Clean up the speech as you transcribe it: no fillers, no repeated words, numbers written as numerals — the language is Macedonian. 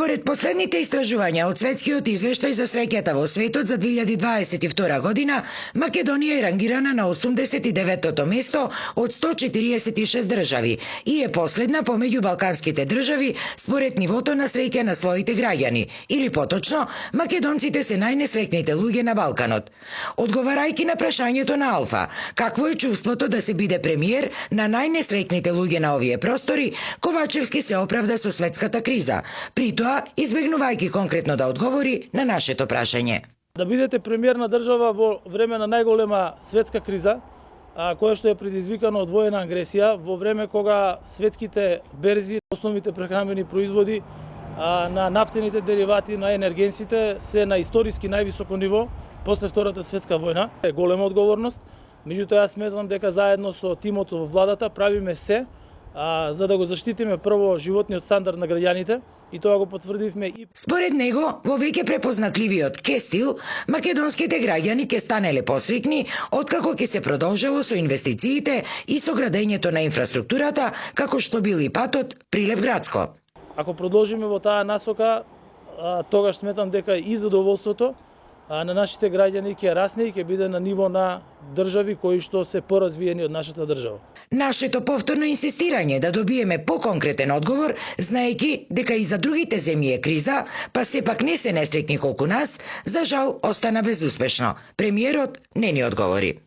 Според последните истражувања од светскиот извештај за среќата во светот за 2022 година, Македонија е рангирана на 89-тото место од 146 држави и е последна помеѓу балканските држави според нивото на среќа на своите граѓани, или поточно, македонците се најнесреќните луѓе на Балканот. Одговарајќи на прашањето на Алфа, какво е чувството да се биде премиер на најнесреќните луѓе на овие простори, Ковачевски се оправда со светската криза, при тоа избегнувајќи конкретно да одговори на нашето прашање. Да бидете премиер на држава во време на најголема светска криза, која што е предизвикана од воена агресија, во време кога светските берзи, основните прехранбени производи, на нафтените деривати, на енергенсите се на историски највисоко ниво после Втората светска војна. Е голема одговорност, меѓутоа јас сметам дека заедно со тимот во владата правиме се за да го заштитиме прво животниот стандард на граѓаните, и тоа го потврдивме и... Според него, во веќе препознатливиот ке стил, македонските граѓани ќе станеле посреќни откако ќе се продолжило со инвестициите и со градењето на инфраструктурата, како што бил и патот Прилеп-Градско. Ако продолжиме во таа насока, тогаш сметам дека и задоволството на нашите граѓани ќе расне и ќе биде на ниво на држави кои што се поразвиени од нашата држава. Нашето повторно инсистирање да добиеме поконкретен одговор, знаејќи дека и за другите земји е криза, па сепак не се несреќни колку нас, за жал остана безуспешно. Премиерот не ни одговори.